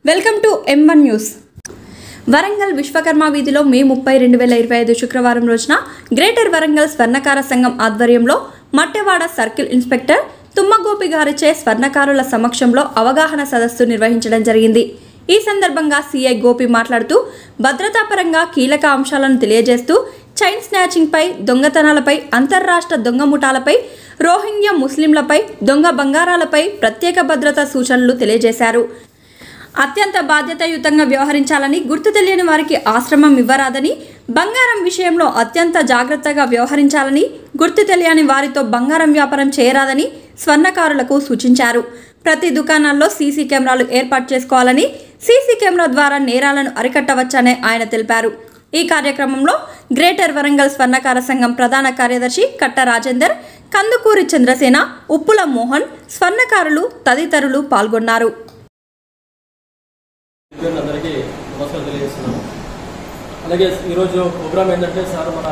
Welcome to M1 news. Warangal Vishwakarma వీధిలో మే 30, 2025 శుక్రవారం రోజున గ్రేటర్ వరంగల్ స్వర్ణకార సంఘం ఆధ్వర్యంలో మట్టెవాడ సర్కిల్ ఇన్స్పెక్టర్ తుమ్మగోపి గారిచే స్వర్ణకారుల సమక్షంలో అవగాహన సదస్సు నిర్వహించడం జరిగింది. ఈ సందర్భంగా సిఐ గోపి మాట్లాడుతూ భద్రతాపరంగా కీలక అంశాలను తెలియజేస్తూ చైన్ స్నాచింగ్ పై, దొంగతనాలపై, అంతర్రాష్ట్ర దొంగ ముఠాలపై, రోహింగ్యా ముస్లింలపై, దొంగ బంగారాలపై ప్రత్యేక భద్రతా సూచనలు తెలియజేశారు. అత్యంత బాధ్యతాయుతంగా వ్యవహరించాలని, గుర్తు తెలియని వారికి ఆశ్రమం ఇవ్వరాదని, బంగారం విషయంలో అత్యంత జాగ్రత్తగా వ్యవహరించాలని, గుర్తు తెలియని వారితో బంగారం వ్యాపారం చేయరాదని స్వర్ణకారులకు సూచించారు. ప్రతి దుకాణాల్లో సీసీ కెమెరాలు ఏర్పాటు చేసుకోవాలని, సీసీ కెమెరా ద్వారా నేరాలను అరికట్టవచ్చని ఆయన తెలిపారు. ఈ కార్యక్రమంలో గ్రేటర్ వరంగల్ స్వర్ణకార సంఘం ప్రధాన కార్యదర్శి కట్ట రాజేందర్, కందుకూరి చంద్రసేన, ఉప్పుల మోహన్, స్వర్ణకారులు తదితరులు పాల్గొన్నారు. అందరికీ నమస్కారం తెలియజేస్తున్నాము. అలాగే ఈరోజు ప్రోగ్రామ్ ఏంటంటే సార్ మన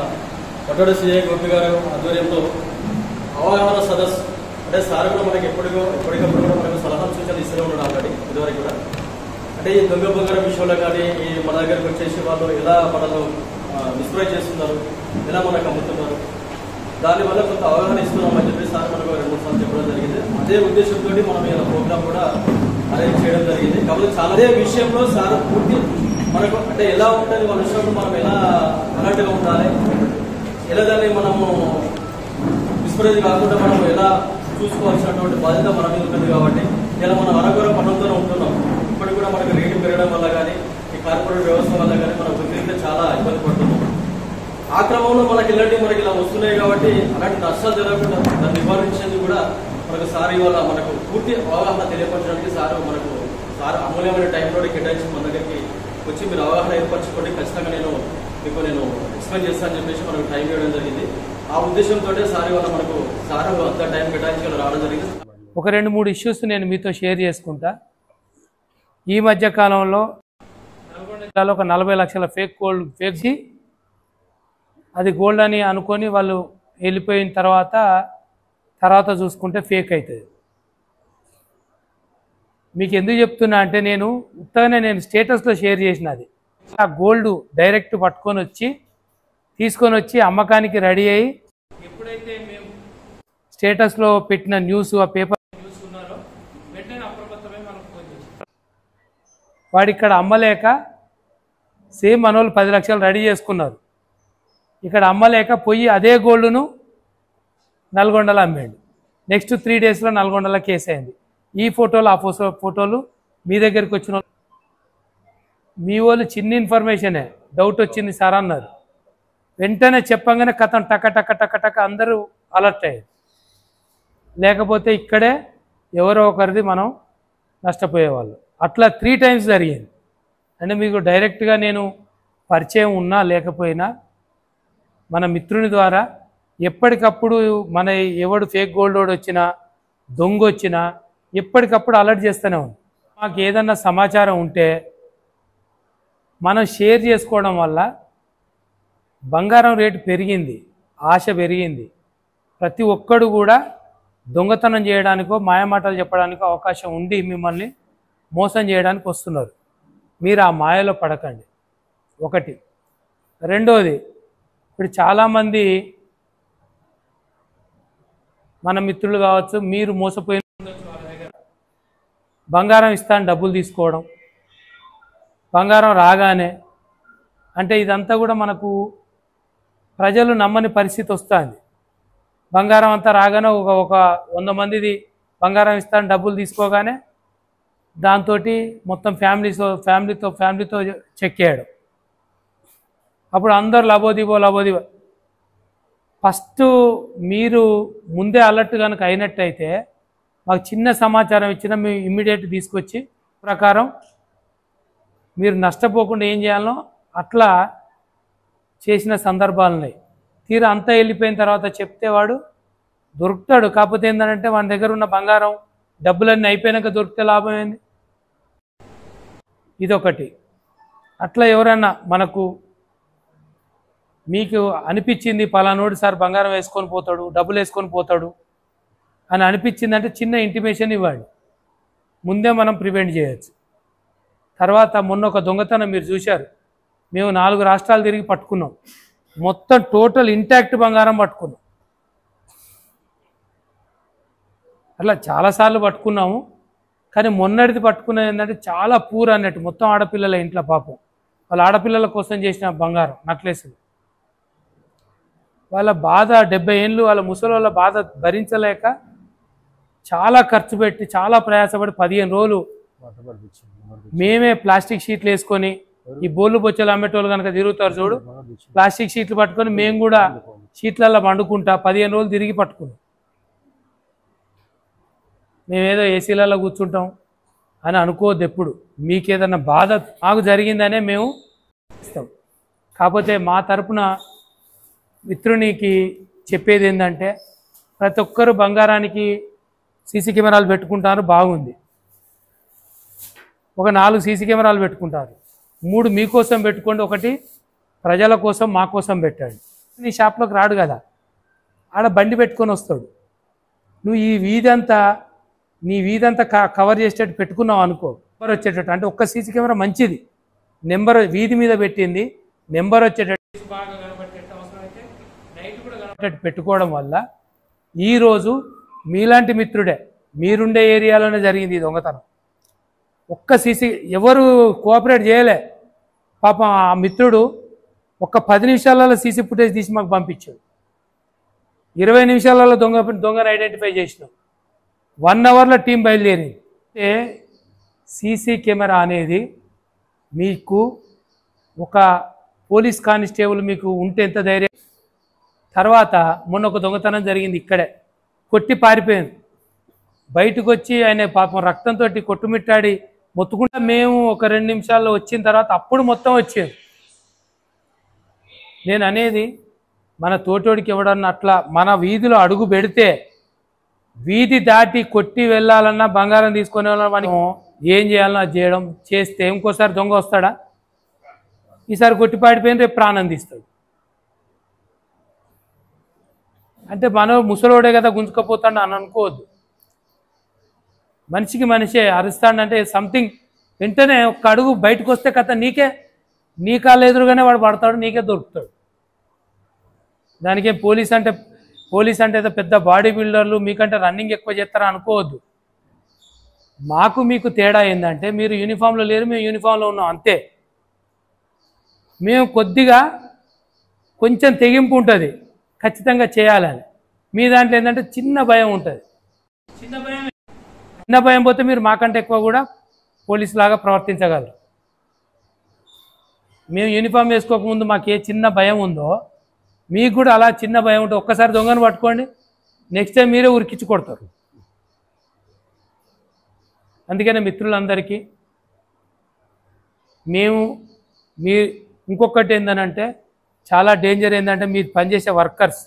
పట్టణ సిఐ గోపి గారు ఆధ్వర్యంలో అవగాహన సదస్సు. అంటే సార్ కూడా మనకి ఎప్పటికప్పుడు కూడా మనకు సలహా సూచనలు ఇస్తూనే ఉన్నాడు ఆల్రెడీ ఇదివరకు కూడా. అంటే ఈ దొంగ బంగారం విషయంలో కానీ ఈ మన దగ్గరకు వచ్చేసి వాళ్ళు ఎలా మనల్ని మిస్ప్రైజ్ చేస్తున్నారు, ఎలా మనకు అమ్ముతున్నారు, దానివల్ల కొంత అవగాహన ఇస్తున్నామని చెప్పి సార్ మనకు 2-3 సార్లు చెప్పడం జరిగింది. అదే ఉద్దేశంతో మనం ఇలా ప్రోగ్రామ్ కూడా అరేంజ్ చేయడం జరిగింది. కాబట్టి చాలా అదే విషయంలో సార్ పూర్తి మనకు అంటే ఎలా ఉంటుంది వాళ్ళ విషయంలో మనం ఎలా అలర్ట్గా ఉండాలి, ఎలా దాన్ని మనము మిస్ప్రైజ్ కాకుండా మనం ఎలా చూసుకోవాల్సినటువంటి బాధ్యత మన మీద ఉంటుంది. కాబట్టి ఇలా మనం అరకొర పనులతోనే ఉంటున్నాం. ఇప్పటికి కూడా మనకు రేటు పెరగడం వల్ల కానీ ఈ కార్పొరేట్ వ్యవస్థ వల్ల కానీ మనం వృత్తిలో చాలా ఇబ్బంది పడుతున్నాం. ఆ క్రమంలో మనకి ఇలా వస్తున్నాయి. కాబట్టి అలాంటి నష్టాలు జరగకుండా దాన్ని నివారించేందుకు కూడా మనకు సార్ ఇవాళ మనకు పూర్తి అవగాహన తెలియపరచడానికి సార్ అమూల్యమైన టైంలో కేటాయించి మన దగ్గరికి వచ్చి మీరు అవగాహన ఏర్పరచుకోండి, ఖచ్చితంగా నేను ఎక్స్ప్లెయిన్ చేస్తానని చెప్పేసి మనకు టైం ఇవ్వడం జరిగింది. ఆ ఉద్దేశంతో సార్ ఇవాళ మనకు సార్ అంత టైం కేటాయించి రావడం జరిగింది. ఒక 2-3 ఇష్యూస్ నేను మీతో షేర్ చేసుకుంటా. ఈ మధ్య కాలంలో నల్గొండ జిల్లాలో ఒక 40 లక్షల ఫేక్ ఫేక్సి అది గోల్డ్ అని అనుకొని వాళ్ళు వెళ్ళిపోయిన తర్వాత చూసుకుంటే ఫేక్ అవుతుంది. మీకు ఎందుకు చెప్తున్నా అంటే నేను స్టేటస్లో షేర్ చేసిన అది ఆ గోల్డ్ డైరెక్ట్ తీసుకొని వచ్చి అమ్మకానికి రెడీ అయ్యి ఎప్పుడైతే మేము స్టేటస్లో పెట్టిన న్యూస్ ఆ పేపర్ న్యూస్ ఉన్నారో వెంటనే అప్రమత్తమై మనకు ఫోన్ చేశారు. వాడు ఇక్కడ అమ్మలేక సేమ్ మనోళ్ళు 10 లక్షలు రెడీ చేసుకున్నారు. ఇక్కడ అమ్మలేక పోయి అదే గోల్డ్ను నల్గొండలో అమ్మాడు. నెక్స్ట్ 3 డేస్లో నల్గొండలో కేసు అయింది. ఈ ఫోటోలు ఆ ఫోటోలు మీ దగ్గరికి వచ్చిన మీ వాళ్ళు చిన్న ఇన్ఫర్మేషనే డౌట్ వచ్చింది సార్ అన్నారు. వెంటనే చెప్పంగానే కథం టక అందరూ అలర్ట్ అయ్యారు. లేకపోతే ఇక్కడే ఎవరో ఒకరిది మనం నష్టపోయేవాళ్ళు. అట్లా 3 టైమ్స్ జరిగింది. అంటే మీకు డైరెక్ట్గా నేను పరిచయం ఉన్నా లేకపోయినా మన మిత్రుని ద్వారా ఎప్పటికప్పుడు మన ఎవడు ఫేక్ గోల్డ్ వచ్చినా దొంగ వచ్చినా ఎప్పటికప్పుడు అలర్ట్ చేస్తూనే ఉంది. మాకు ఏదన్నా సమాచారం ఉంటే మనం షేర్ చేసుకోవడం వల్ల బంగారం రేటు పెరిగింది, ఆశ పెరిగింది. ప్రతి ఒక్కడు కూడా దొంగతనం చేయడానికో మాయమాటలు చెప్పడానికో అవకాశం ఉండి మిమ్మల్ని మోసం చేయడానికి వస్తున్నారు. మీరు ఆ మాయలో పడకండి. ఒకటి. రెండోది, ఇప్పుడు చాలామంది మన మిత్రులు కావచ్చు, మీరు మోసపోయిన బంగారం ఇస్తాను డబ్బులు తీసుకోవడం, బంగారం రాగానే అంటే ఇదంతా కూడా మనకు ప్రజలు నమ్మని పరిస్థితి వస్తుంది. బంగారం అంతా రాగానే ఒక 100 మందిది బంగారం ఇస్తాను డబ్బులు తీసుకోగానే దాంతో మొత్తం ఫ్యామిలీతో చెక్ చేయడం. అప్పుడు అందరు లబోదిబో. ఫస్ట్ మీరు ముందే అలర్ట్ కనుక అయినట్టయితే మాకు చిన్న సమాచారం ఇచ్చినా మేము ఇమ్మీడియట్ తీసుకొచ్చి ప్రకారం మీరు నష్టపోకుండా ఏం చేయాలో అట్లా చేసిన సందర్భాలు ఉన్నాయి. తీరా అంతా వెళ్ళిపోయిన తర్వాత చెప్తే వాడు దొరుకుతాడు. కాకపోతే ఏంటంటే మన దగ్గర ఉన్న బంగారం డబ్బులన్నీ అయిపోయాక దొరికితే లాభం ఏంది? ఇదొకటి. అట్లా ఎవరైనా మనకు మీకు అనిపించింది పలానోడు సార్ బంగారం వేసుకొని పోతాడు, డబ్బులు వేసుకొని పోతాడు అని అనిపించిందంటే చిన్న ఇంటిమేషన్ ఇవ్వండి. ముందే మనం ప్రివెంట్ చేయొచ్చు. తర్వాత మొన్న ఒక దొంగతనం మీరు చూశారు. మేము 4 రాష్ట్రాలు తిరిగి పట్టుకున్నాం. మొత్తం టోటల్ ఇంటాక్ట్ బంగారం పట్టుకున్నాం. అట్లా చాలాసార్లు పట్టుకున్నాము. కానీ మొన్నటిది పట్టుకున్నది ఏంటంటే చాలా పూర్ అన్నట్టు, మొత్తం ఆడపిల్లల ఇంట్లో పాపం వాళ్ళ ఆడపిల్లల కోసం చేసిన బంగారం నెక్లెస్లు. వాళ్ళ బాధ 70 ఏళ్ళు వాళ్ళ ముసలి వాళ్ళ బాధ భరించలేక చాలా ఖర్చు పెట్టి చాలా ప్రయాసపడి 15 రోజులు మేమే ప్లాస్టిక్ షీట్లు వేసుకొని, ఈ బోళ్ళు బొచ్చలు అమ్మేటోళ్ళు కనుక తిరుగుతారు చూడు, ప్లాస్టిక్ షీట్లు పట్టుకొని మేము కూడా షీట్లలో వండుకుంటా 15 రోజులు తిరిగి పట్టుకున్నాం. మేమేదో ఏసీలలో కూర్చుంటాం అని అనుకోవద్దు ఎప్పుడు. మీకేదన్నా బాధ మాకు జరిగిందనే మేము ఇస్తాం. కాకపోతే మా తరపున మిత్రునికి చెప్పేది ఏంటంటే, ప్రతి ఒక్కరు బంగారానికి సీసీ కెమెరాలు పెట్టుకుంటారు, బాగుంది. ఒక 4 సీసీ కెమెరాలు పెట్టుకుంటారు, 3 మీకోసం పెట్టుకోండి, 1 ప్రజల కోసం మా కోసం పెట్టండి. నీ షాప్లోకి రాడు కదా, ఆడ బండి పెట్టుకొని వస్తాడు. నువ్వు ఈ నీ వీధంతా కవర్ చేసేటట్టు పెట్టుకున్నావు అనుకో, నెంబర్ వచ్చేటట్టు. అంటే ఒక్క సీసీ కెమెరా మంచిది, నెంబర్ వీధి మీద పెట్టింది, నెంబర్ వచ్చేటట్టు బాగా కనబట్టేట్టు, అవసరమైతే నైట్ కూడా కనబట్టేట్టు పెట్టుకోవడం వల్ల ఈరోజు మీలాంటి మిత్రుడే, మీరుండే ఏరియాలోనే జరిగింది ఈ దొంగతనం. ఒక్క సీసీ ఎవరు కోఆపరేట్ చేయలే. పాపం ఆ మిత్రుడు ఒక్క 10 నిమిషాలలో సీసీ ఫుటేజ్ తీసి మాకు పంపించాడు. 20 నిమిషాలలో దొంగను ఐడెంటిఫై చేసినాం. 1 అవర్లో టీం బయలుదేరింది. అంటే సీసీ కెమెరా అనేది మీకు ఒక పోలీస్ కానిస్టేబుల్ మీకు ఉంటే ఎంత ధైర్యం. తర్వాత మొన్న ఒక దొంగతనం జరిగింది, ఇక్కడే కొట్టి పారిపోయింది. బయటకు వచ్చి ఆయన పాపం రక్తంతో కొట్టుమిట్టాడి మొత్తుకుంటా మేము ఒక 2 నిమిషాల్లో వచ్చిన తర్వాత అప్పుడు మొత్తం వచ్చేది. నేను అనేది మన తోటోడికి ఎవడన్నా అట్లా మన వీధిలో అడుగు పెడితే, వీధి దాటి కొట్టి వెళ్ళాలన్నా బంగారం తీసుకునే వాళ్ళని మనం ఏం చేయాలన్నా అది చేయడం చేస్తే ఇంకోసారి దొంగ వస్తాడా? ఈసారి కొట్టి పాడిపోయిన రేపు ప్రాణం తీస్తాడు. అంటే మన ముసలోడే కదా గుంజుకపోతాడు అని అనుకోవద్దు. మనిషికి మనిషే అరుస్తాడంటే సంథింగ్ వెంటనే ఒక అడుగు బయటకు వస్తే కథ నీ కాళ్ళ ఎదురుగానే వాడు పడతాడు, నీకే దొరుకుతాడు. దానికేం పోలీస్ అంటే ఏదో పెద్ద బాడీ బిల్డర్లు మీకంటే రన్నింగ్ ఎక్కువ చేస్తారా అనుకోవద్దు. మాకు మీకు తేడా ఏంటంటే, మీరు యూనిఫామ్లో లేరు, మేము యూనిఫామ్లో ఉన్నాం అంతే. మేము కొంచెం తెగింపు ఉంటుంది ఖచ్చితంగా చేయాలని. మీ దాంట్లో ఏంటంటే చిన్న భయం ఉంటుంది. చిన్న భయం పోతే మీరు మాకంటే ఎక్కువ కూడా పోలీసు లాగా ప్రవర్తించగలరు. మేము యూనిఫామ్ వేసుకోకముందు మాకు ఏ చిన్న భయం ఉందో మీకు కూడా అలా చిన్న భయం ఉంటుంది. ఒక్కసారి దొంగను పట్టుకోండి, నెక్స్ట్ టైం మీరే ఉరికించి కొడతారు. అందుకనే మిత్రులందరికీ ఇంకొకటి ఏంటంటే చాలా డేంజర్ ఏంటంటే, మీరు పనిచేసే వర్కర్స్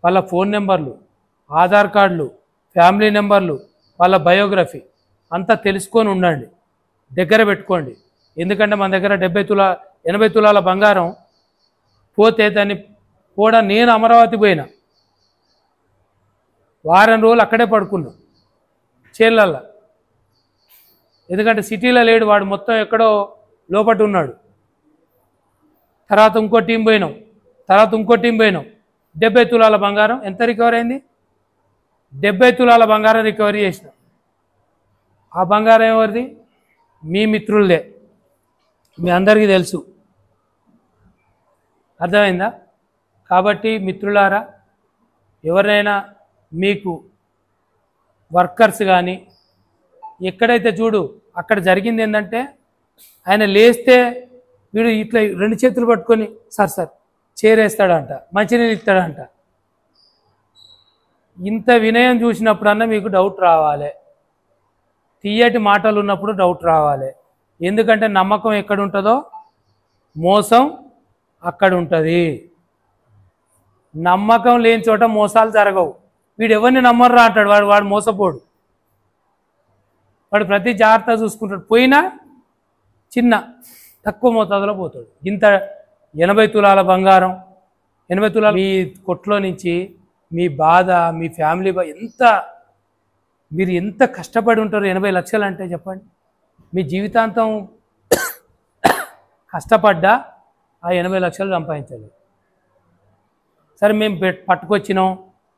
వాళ్ళ ఫోన్ నెంబర్లు, ఆధార్ కార్డులు, ఫ్యామిలీ నెంబర్లు, వాళ్ళ బయోగ్రఫీ అంతా తెలుసుకొని ఉండండి, దగ్గర పెట్టుకోండి. ఎందుకంటే మన దగ్గర 80 తులాల బంగారం పోతే దాన్ని నేను అమరావతి పోయినా, వారం రోజులు అక్కడే పడుకున్నా చేళ్ళల్లో. ఎందుకంటే సిటీలో లేడు వాడు, మొత్తం ఎక్కడో లోపట ఉన్నాడు. తర్వాత ఇంకో టీం పోయినాం, 70 తులాల బంగారం ఎంత రికవర్ అయింది? 70 తులాల బంగారం రికవరీ చేసిన. ఆ బంగారం ఎవరిది? మీ మిత్రులదే, మీ అందరికీ తెలుసు. అర్థమైందా? కాబట్టి మిత్రులారా, ఎవరైనా మీకు వర్కర్స్ కానీ ఎక్కడైతే చూడు అక్కడ జరిగింది ఏంటంటే, ఆయన లేస్తే వీడు ఇట్లా 2 చేతులు పట్టుకొని సార్ చేరేస్తాడంట, మంచినీళ్ళు ఇస్తాడంట. ఇంత వినయం చూసినప్పుడన్నా మీకు డౌట్ రావాలి, తీయటి మాటలు ఉన్నప్పుడు డౌట్ రావాలి. ఎందుకంటే నమ్మకం ఎక్కడ ఉంటుందో మోసం అక్కడ ఉంటుంది. నమ్మకం లేని చోట మోసాలు జరగవు. వీడు ఎవరిని నమ్మర్రా అంటాడు, వాడు మోసపోడు. వాడు ప్రతి జాగ్రత్త చూసుకుంటాడు. పోయినా తక్కువ మోతాదులో పోతాడు. ఇంత 80 తులాల బంగారం, 80 తులాలు మీ కొట్లో నుంచి మీ బాధ, మీ ఫ్యామిలీ మీరు ఎంత కష్టపడి ఉంటారు. 80 లక్షలు అంటే చెప్పండి. మీ జీవితాంతం కష్టపడ్డా ఆ 80 లక్షలు సంపాదించాలి. సరే మేము పట్టుకొచ్చినాం,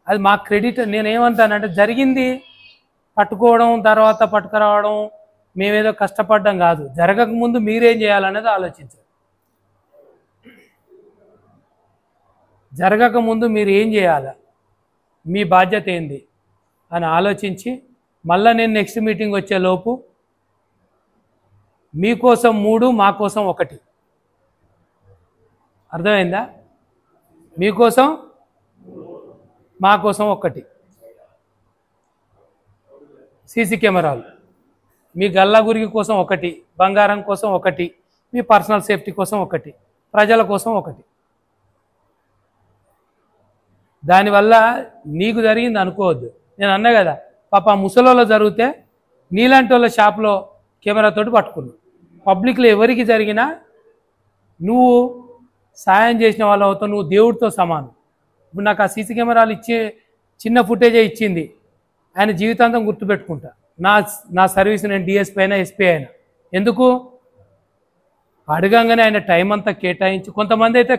అది మా క్రెడిట్. నేనేమంటానంటే జరిగింది పట్టుకోవడం, తర్వాత పట్టుకురావడం, మేమేదో కష్టపడ్డం కాదు. జరగకముందు మీరేం చేయాలనేది ఆలోచించాలి. జరగకముందు మీరు ఏం చేయాలి, మీ బాధ్యత ఏంది అని ఆలోచించి మళ్ళీ నేను నెక్స్ట్ మీటింగ్ వచ్చేలోపు మీకోసం 3, మా కోసం 1. అర్థమైందా? మీకోసం, మా కోసం 1. సీసీ కెమెరాలు, మీ గల్లా గురికి కోసం 1, బంగారం కోసం 1, మీ పర్సనల్ సేఫ్టీ కోసం 1, ప్రజల కోసం 1. దానివల్ల నీకు జరిగింది అనుకోవద్దు. నేను అన్నా కదా, పాప ముసలోలో జరిగితే నీలాంటి వాళ్ళ షాప్లో కెమెరాతోటి పట్టుకున్నావు. పబ్లిక్లో ఎవరికి జరిగినా నువ్వు సాయం చేసిన వాళ్ళు అవుతావు, నువ్వు దేవుడితో సమానం. ఇప్పుడు నాకు ఆ సీసీ కెమెరాలు ఇచ్చే చిన్న ఫుటేజే ఇచ్చింది, ఆయన జీవితాంతం గుర్తుపెట్టుకుంటా. నా సర్వీస్ నేను డిఎస్పీ అయినా ఎస్పీ అయినా. ఎందుకు? అడగంగానే ఆయన టైం అంతా కేటాయించి, కొంతమంది అయితే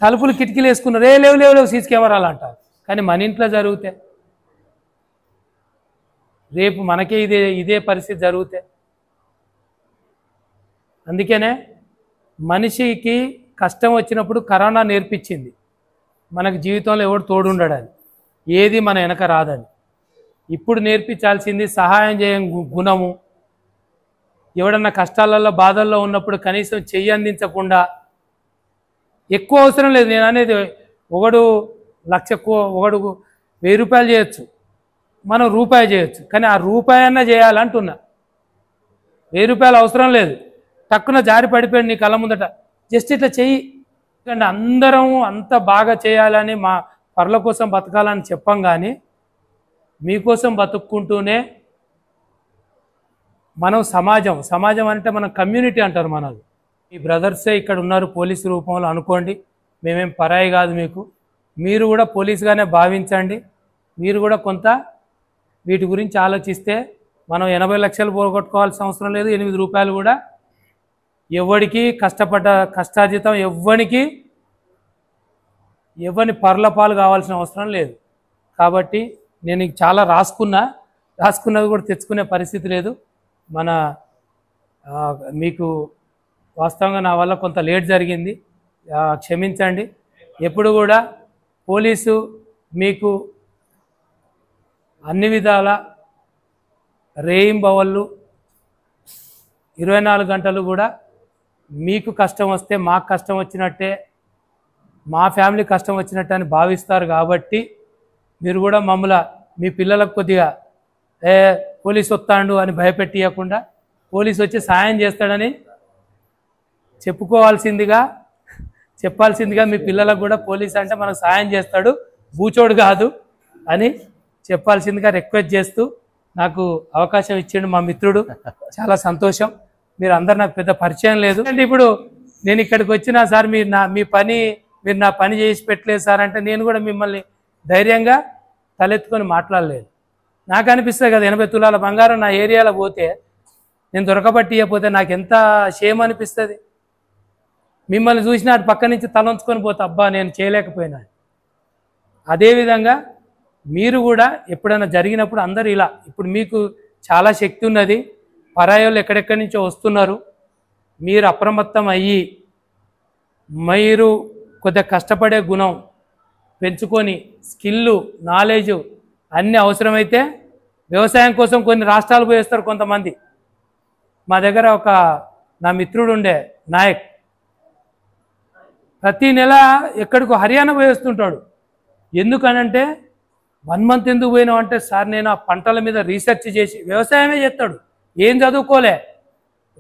తలుపులు కిటికీలు వేసుకున్నారు, లేవు సీసీ కెమెరాలు అంటారు. కానీ మన ఇంట్లో జరిగితే, రేపు మనకే ఇదే పరిస్థితి జరిగితే. అందుకనే మనిషికి కష్టం వచ్చినప్పుడు కరోనా నేర్పించింది మనకు జీవితంలో ఎవడు తోడుండడని, ఏది మన వెనక రాదని. ఇప్పుడు నేర్పించాల్సింది సహాయం చేయం గుణము. ఎవడన్నా కష్టాలలో బాధల్లో ఉన్నప్పుడు కనీసం చెయ్యి అందించకుండా, ఎక్కువ అవసరం లేదు. నేను అనేది ఒకడు 1,00,000, ఒకడు 1000 రూపాయలు చేయొచ్చు, మనం రూపాయి చేయొచ్చు. కానీ ఆ రూపాయి అన్నా చేయాలంటున్నా. 1000 రూపాయలు అవసరం లేదు, టక్కున జారి పడిపోయాడు నీ కళ్ళ ముందట, జస్ట్ ఇట్లా చెయ్యి. ఎందుకంటే అందరం అంత బాగా చేయాలని, మా పర్ల కోసం బతకాలని చెప్పం. కానీ మీకోసం బతుక్కుంటూనే మనం సమాజం అంటే మనం కమ్యూనిటీ అంటారు. మనది మీ బ్రదర్సే ఇక్కడ ఉన్నారు పోలీసు రూపంలో అనుకోండి. మేమేం పరాయి కాదు మీకు. మీరు కూడా పోలీసుగానే భావించండి. మీరు కూడా కొంత వీటి గురించి ఆలోచిస్తే మనం 80 లక్షలు పోగొట్టుకోవాల్సిన అవసరం లేదు. 8 రూపాయలు కూడా ఎవరికి కష్టార్జితం ఎవరిని పర్లపాలు కావాల్సిన అవసరం లేదు. కాబట్టి నేను చాలా రాసుకున్నది కూడా తెచ్చుకునే పరిస్థితి లేదు. మీకు వాస్తవంగా నా వల్ల కొంత లేట్ జరిగింది, క్షమించండి. ఎప్పుడు కూడా పోలీసు మీకు అన్ని విధాల రేయింబవళ్ళు 24 గంటలు కూడా మీకు కష్టం వస్తే మాకు కష్టం వచ్చినట్టే, మా ఫ్యామిలీ కష్టం వచ్చినట్టే అని భావిస్తారు. కాబట్టి మీరు కూడా మమ్మల్ని మీ పిల్లలకు కొద్దిగా పోలీసు వస్తాడు అని భయపెట్టియకుండా, పోలీసు వచ్చి సాయం చేస్తాడని చెప్పాల్సిందిగా మీ పిల్లలకు కూడా పోలీసు అంటే మనకు సాయం చేస్తాడు, బూచోడు కాదు అని చెప్పాల్సిందిగా రిక్వెస్ట్ చేస్తూ నాకు అవకాశం ఇచ్చిండు మా మిత్రుడు. చాలా సంతోషం. మీరు అందరు నాకు పెద్ద పరిచయం లేదు. అంటే ఇప్పుడు నేను ఇక్కడికి వచ్చినా సార్ మీరు నా పని చేసి పెట్టలేదు సార్ అంటే నేను కూడా మిమ్మల్ని ధైర్యంగా తలెత్తుకొని మాట్లాడలేదు. నాకు అనిపిస్తుంది కదా, 80 తులాల బంగారం నా ఏరియాలో పోతే నేను దొరకబట్టియకపోతే నాకు ఎంత షేమ్ అనిపిస్తుంది. మిమ్మల్ని చూసిన అటు పక్క నుంచి తలంచుకొని పోతే అబ్బా నేను చేయలేకపోయినా. అదేవిధంగా మీరు కూడా ఎప్పుడైనా జరిగినప్పుడు అందరూ ఇలా, ఇప్పుడు మీకు చాలా శక్తి ఉన్నది, పరాయోళ్ళు ఎక్కడెక్కడి నుంచో వస్తున్నారు, మీరు అప్రమత్తం అయ్యి మీరు కొద్దిగా కష్టపడే గుణం పెంచుకొని స్కిల్లు నాలెడ్జ్ అన్నీ అవసరమైతే వ్యవసాయం కోసం కొన్ని రాష్ట్రాలు పోయేస్తారు కొంతమంది. మా దగ్గర నా మిత్రుడు ఉండే నాయక్, ప్రతి నెల ఎక్కడికో హర్యానా పోయేస్తుంటాడు. ఎందుకనంటే 1 మంత్ ఎందుకు పోయినావు అంటే, సార్ నేను ఆ పంటల మీద రీసెర్చ్ చేసి, వ్యవసాయమే చేస్తాడు, ఏం చదువుకోలే,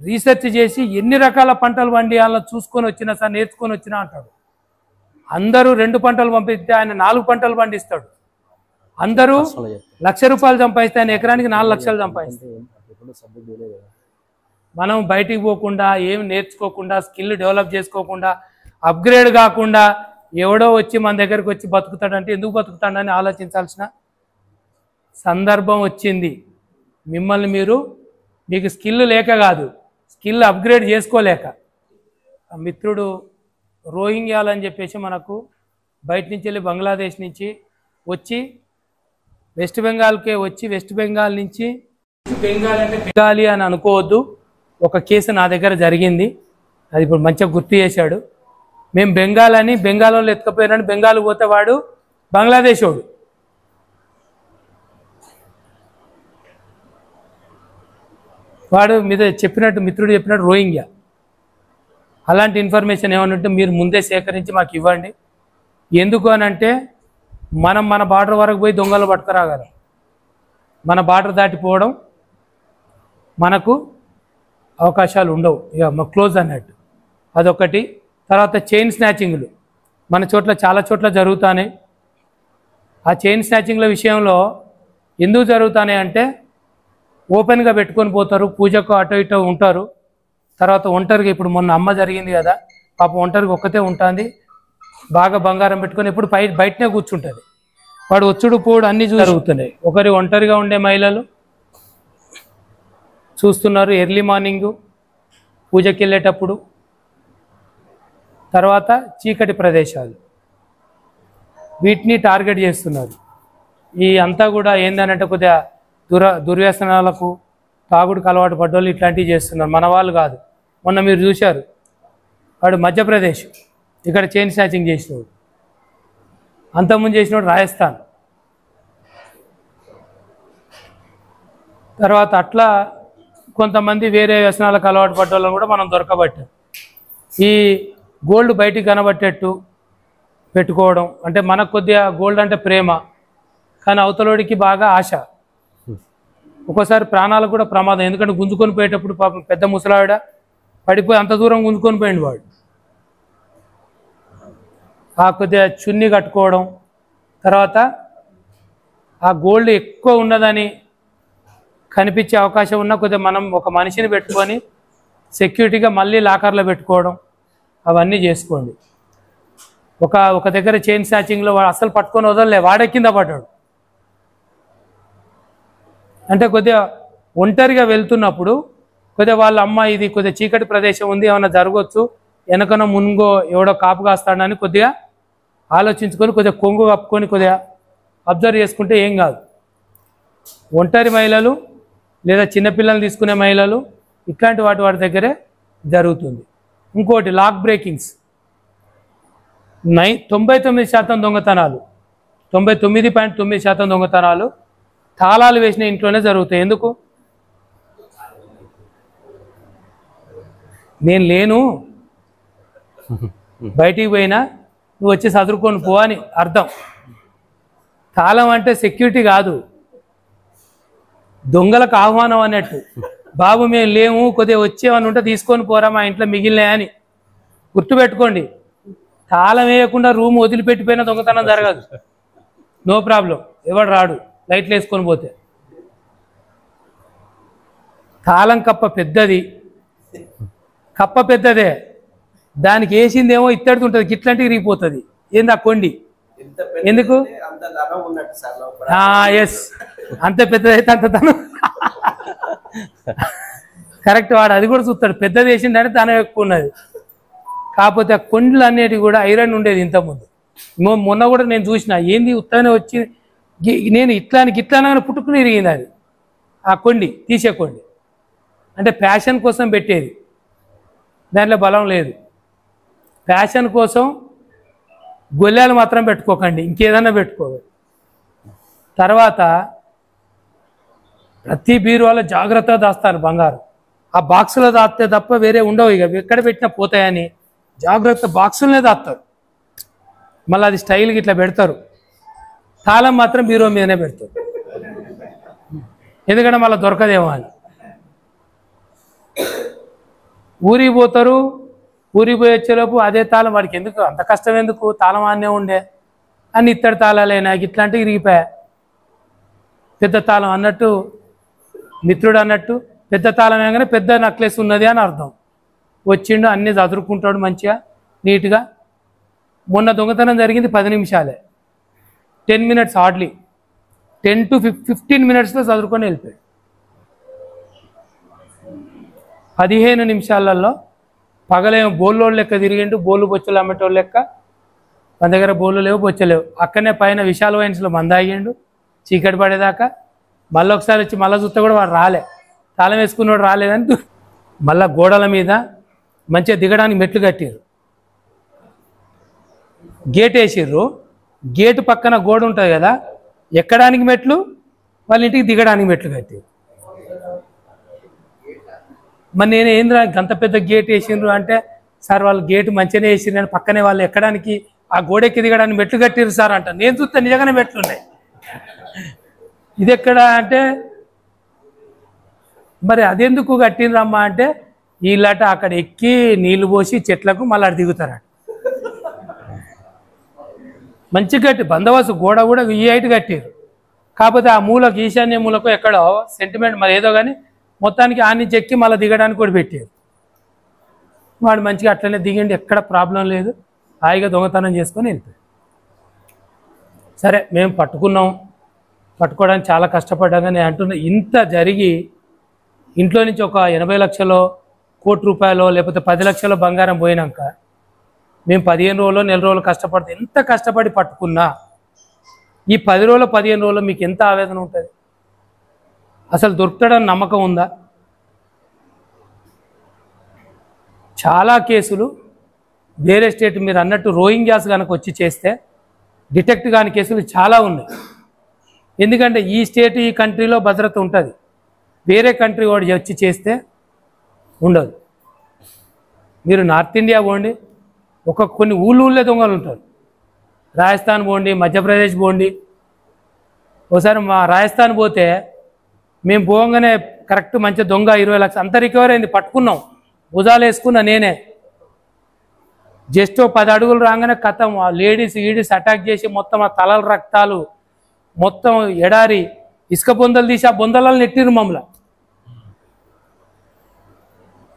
రీసెర్చ్ చేసి ఎన్ని రకాల పంటలు పండియాలో చూసుకొని వచ్చినా సార్, నేర్చుకొని వచ్చినా అంటాడు. అందరూ 2 పంటలు పంపిస్తే ఆయన 4 పంటలు పండిస్తాడు. అందరూ ₹1,00,000 సంపాదిస్తే ఆయన ఎకరానికి 4 లక్షలు సంపాదిస్తాడు. మనం బయటికి పోకుండా, ఏమి నేర్చుకోకుండా, స్కిల్ డెవలప్ చేసుకోకుండా, అప్గ్రేడ్ కాకుండా ఎవడో వచ్చి మన దగ్గరికి వచ్చి బతుకుతాడంటే ఎందుకు బతుకుతాడని ఆలోచించాల్సిన సందర్భం వచ్చింది. మిమ్మల్ని మీరు మీకు స్కిల్ లేక కాదు, స్కిల్ అప్గ్రేడ్ చేసుకోలేక. మిత్రుడు రోహింగ్యాలు అని చెప్పేసి మనకు బయట నుంచి వెళ్ళి బంగ్లాదేశ్ నుంచి వచ్చి వెస్ట్ బెంగాల్కే వచ్చి వెస్ట్ బెంగాల్ నుంచి బెంగాల్ అంటే బెంగాలీ అని అనుకోవద్దు, ఒక కేసు నా దగ్గర జరిగింది, అది ఇప్పుడు మంచిగా గుర్తు చేశాడు. మేము బెంగాల్ అని బెంగాల్ వాళ్ళు ఎత్తుకపోయారని బెంగాల్ పోతే వాడు బంగ్లాదేశ్ వాడు. వాడు మీద చెప్పినట్టు మిత్రుడు చెప్పినట్టు రోహింగ్యా. అలాంటి ఇన్ఫర్మేషన్ ఏమన్నా ఉంటే మీరు ముందే సేకరించి మాకు ఇవ్వండి. ఎందుకు అని అంటే మనం మన బార్డర్ వరకు పోయి దొంగలు పట్టుకురాగలం. మన బార్డర్ దాటిపోవడం మనకు అవకాశాలు ఉండవు, ఇక క్లోజ్ అన్నట్టు. అదొకటి. తర్వాత చైన్ స్నాచింగ్లు మన చోట్ల చాలా చోట్ల జరుగుతున్నాయి. ఆ చైన్ స్నాచింగ్ల విషయంలో ఎందుకు జరుగుతున్నాయి అంటే ఓపెన్గా పెట్టుకొని పోతారు, పూజకు అటు ఇటు ఉంటారు. తర్వాత ఒంటరిగా ఇప్పుడు మొన్న అమ్మ జరిగింది కదా, పాపం ఒంటరిగా ఒక్కతే ఉంటుంది, బాగా బంగారం పెట్టుకొని ఎప్పుడు బయటనే కూర్చుంటుంది. వాడు వచ్చుడు పోడు అన్నీ జరుగుతున్నాయి. ఒకరి ఒంటరిగా ఉండే మహిళలు చూస్తున్నారు ఎర్లీ మార్నింగు పూజకి వెళ్ళేటప్పుడు. తర్వాత చీకటి ప్రదేశాలు, వీటిని టార్గెట్ చేస్తున్నారు. ఈ అంతా కూడా ఏందనంటే కొద్దిగా దుర్వ్యసనాలకు తాగుడుకు అలవాటు పడ్డోళ్ళు ఇట్లాంటివి చేస్తున్నారు, మన వాళ్ళు కాదు. మొన్న మీరు చూశారు, వాడు మధ్యప్రదేశ్ ఇక్కడ చైన్ స్నాచింగ్ చేసినవాడు, అంతకుముందు చేసినవాడు రాజస్థాన్. తర్వాత అట్లా కొంతమంది వేరే వ్యసనాలకు అలవాటు పడ్డోళ్ళని కూడా మనం దొరకబట్టాం. ఈ గోల్డ్ బయటికి కనబట్టేట్టు పెట్టుకోవడం అంటే మనకు కొద్దిగా గోల్డ్ అంటే ప్రేమ, కానీ అవతలోడికి బాగా ఆశ. ఒక్కోసారి ప్రాణాలకు కూడా ప్రమాదం, ఎందుకంటే గుంజుకొని పోయేటప్పుడు పాపం పెద్ద ముసలావిడ పడిపోయి అంత దూరం గుంజుకొని పోయింది వాడు. ఆ కొద్దిగా చున్నీ కట్టుకోవడం, తర్వాత ఆ గోల్డ్ ఎక్కువ ఉన్నదని కనిపించే అవకాశం ఉన్న కొద్దిగా మనం ఒక మనిషిని పెట్టుకొని సెక్యూరిటీగా మళ్ళీ లాకర్లో పెట్టుకోవడం, అవన్నీ చేసుకోండి. ఒక దగ్గర చైన్ స్నాచింగ్లో వాడు అస్సలు పట్టుకొని వదలలే, వాడే కింద పడ్డాడు. అంటే కొద్దిగా ఒంటరిగా వెళ్తున్నప్పుడు కొద్దిగా వాళ్ళ అమ్మ ఇది కొద్దిగా చీకటి ప్రదేశం ఉంది, ఏమైనా జరగవచ్చు, వెనకనో మునుగో ఎవడో కాపు కాస్తాడని కొద్దిగా ఆలోచించుకొని కొద్దిగా కొంగు కప్పుకొని కొద్దిగా అబ్జర్వ్ చేసుకుంటే ఏం కాదు. ఒంటరి మహిళలు లేదా చిన్నపిల్లలు తీసుకునే మహిళలు ఇట్లాంటి వాటి దగ్గరే జరుగుతుంది. ఇంకోటి లాక్ బ్రేకింగ్స్, 99% దొంగతనాలు, 99.9% దొంగతనాలు తాళాలు వేసిన ఇంట్లోనే జరుగుతాయి. ఎందుకు? నేను లేను, బయటికి పోయినా నువ్వు వచ్చి చదువుకొని పో అని అర్థం. తాళం అంటే సెక్యూరిటీ కాదు, దొంగలకు ఆహ్వానం అన్నట్టు. బాబు మేము లేము, కొద్దిగా వచ్చేవని ఉంటే తీసుకొని పోరా, మా ఇంట్లో మిగిలినాయి అని గుర్తుపెట్టుకోండి. తాళం వేయకుండా రూమ్ వదిలిపెట్టిపోయినా దొంగతనం జరగదు, నో ప్రాబ్లం, ఎవడు రాడు లైట్లు వేసుకొని పోతే. తాళం కప్ప పెద్దది, కప్ప పెద్దదే, దానికి వేసిందేమో ఇత్తడిది ఉంటుంది, గిట్లాంటివి రిగిపోతుంది. ఏంది ఆ కొండి ఎందుకు? ఎస్, అంత పెద్దదైతే అంత ధనం. కరెక్ట్, వాడు అది కూడా చూస్తాడు, పెద్దది వేసిందంటే ధనం ఎక్కువ ఉన్నది. కాకపోతే ఆ కొండలు అనేటివి కూడా ఐరన్ ఉండేది ఇంతకుముందు. మొన్న కూడా నేను చూసిన, ఏంది ఉత్తగానే వచ్చి నేను ఇట్లానే పుట్టుకుని ఇరిగింది అది. ఆ కొండి తీసే కొండి అంటే ప్యాషన్ కోసం పెట్టేది, దాంట్లో బలం లేదు. ప్యాషన్ కోసం గొల్లాలు మాత్రం పెట్టుకోకండి, ఇంకేదన్నా పెట్టుకోవాలి. తర్వాత ప్రతి బీరువాలో జాగ్రత్తగా దాస్తారు బంగారం. ఆ బాక్సులో దాస్తే తప్ప వేరే ఉండవు, ఇక ఎక్కడ పెట్టినా పోతాయని జాగ్రత్త బాక్సులనే దాస్తారు. మళ్ళీ అది స్టైల్కి ఇట్లా పెడతారు, తాళం మాత్రం బీరువా మీదనే పెడతారు, ఎందుకంటే మళ్ళీ దొరకదేమో అని. ఊరికి పోతారు, ఊరికి పోయి వచ్చేలోపు అదే తాళం, వాడికి ఎందుకు అంత కష్టం, ఎందుకు తాళం ఆనే ఉండే అని ఇత్తడి తాళాలైనా ఇట్లాంటివి ఇరిగిపోయా. పెద్ద తాళం అన్నట్టు మిత్రుడు అన్నట్టు పెద్ద తాళం వేయగానే పెద్ద నెక్లెస్ ఉన్నది అని అర్థం. వచ్చిండు, అన్నీ చదువుకుంటాడు మంచిగా నీట్గా. మొన్న దొంగతనం జరిగింది 10 నిమిషాలే, 10 minutes హార్డ్లీ, 10 to 15 minutesలో చదువుకొని వెళ్ళిపోయాడు. 15 నిమిషాలలో పగలేమో బోల్లోళ్ళు లెక్క తిరిగిండు, బోళ్ళు బొచ్చులు అమ్మేటోళ్ళు లెక్క. మన దగ్గర బోళ్ళు లేవు, బొచ్చలేవు. అక్కడనే పైన విశాల వైన్స్లో మందాగిండు చీకటి పడేదాకా. మళ్ళీ ఒకసారి వచ్చి మళ్ళీ చూస్తే కూడా వాడు రాలే, తాళం వేసుకున్నాడు రాలేదని మళ్ళీ గోడల మీద మంచిగా దిగడానికి మెట్లు కట్టిర్రు, గేట్ వేసిర్రు. గేటు పక్కన గోడ ఉంటుంది కదా, ఎక్కడానికి మెట్లు, వాళ్ళ ఇంటికి దిగడానికి మెట్లు కట్టిర్రు. మరి నేను ఏంద్రా గంత పెద్ద గేట్ వేసిండ్రు అంటే, సార్ వాళ్ళు గేటు మంచిగానే వేసిండ్రు అని పక్కనే వాళ్ళు ఎక్కడానికి ఆ గోడెక్కి దిగడానికి మెట్లు కట్టిర్రు సార్ అంట. నేను చూస్తే నిజంగానే మెట్లు ఉన్నాయి. ఇది ఎక్కడ అంటే, మరి అదెందుకు కట్టిండ్రమ్మా అంటే, వీళ్ళట అక్కడ ఎక్కి నీళ్లు పోసి చెట్లకు మళ్ళీ అటు దిగుతారట. మంచి గట్టి బందోబస్తు గోడ కూడా V8 కట్టారు. కాకపోతే ఆ మూలకు ఈశాన్య మూలకు ఎక్కడో సెంటిమెంట్ మరి ఏదో కానీ మొత్తానికి ఆ నుంచి ఎక్కి మళ్ళీ దిగడానికి కూడా పెట్టారు. వాడు మంచిగా అట్లనే దిగండి, ఎక్కడ ప్రాబ్లం లేదు, హాయిగా దొంగతనం చేసుకొని వెళ్తాడు. సరే మేము పట్టుకోవడానికి చాలా కష్టపడ్డాగా నేను అంటున్నా. ఇంత జరిగి ఇంట్లో నుంచి ఒక 80 లక్షలో, కోటి రూపాయలు, లేకపోతే 10 లక్షల బంగారం పోయినాక మేము 15 రోజులు, నెల రోజులు కష్టపడితే ఎంత కష్టపడి పట్టుకున్నా ఈ 10 రోజులు 15 రోజులు మీకు ఎంత ఆవేదన ఉంటుంది? అసలు దొరుకుతాడని నమ్మకం ఉందా? చాలా కేసులు వేరే స్టేట్ మీరు అన్నట్టు రోహింగ్యాస్ కనుక వచ్చి చేస్తే డిటెక్ట్ కాని కేసులు చాలా ఉన్నాయి. ఎందుకంటే ఈ స్టేట్ ఈ కంట్రీలో భద్రత ఉంటుంది, వేరే కంట్రీ వాడు వచ్చి చేస్తే ఉండదు. మీరు నార్త్ ఇండియా పోండి, కొన్ని ఊళ్ళే దొంగలు ఉంటారు. రాజస్థాన్ పోండి, మధ్యప్రదేశ్ పోండి. ఒకసారి మా రాజస్థాన్ పోతే మేము పోగానే కరెక్ట్ మంచి దొంగ 20 లక్షలు అంతా రికవర్ అయింది, పట్టుకున్నాం, భుజాలు వేసుకున్నా నేనే. జస్ట్ 10 అడుగులు రాగానే కథం లేడీస్ అటాక్ చేసి మొత్తం ఆ తలల రక్తాలు, మొత్తం ఎడారి ఇసుక బొందలు తీసి ఆ బొందలను నెట్టిరు మమ్మల్ని.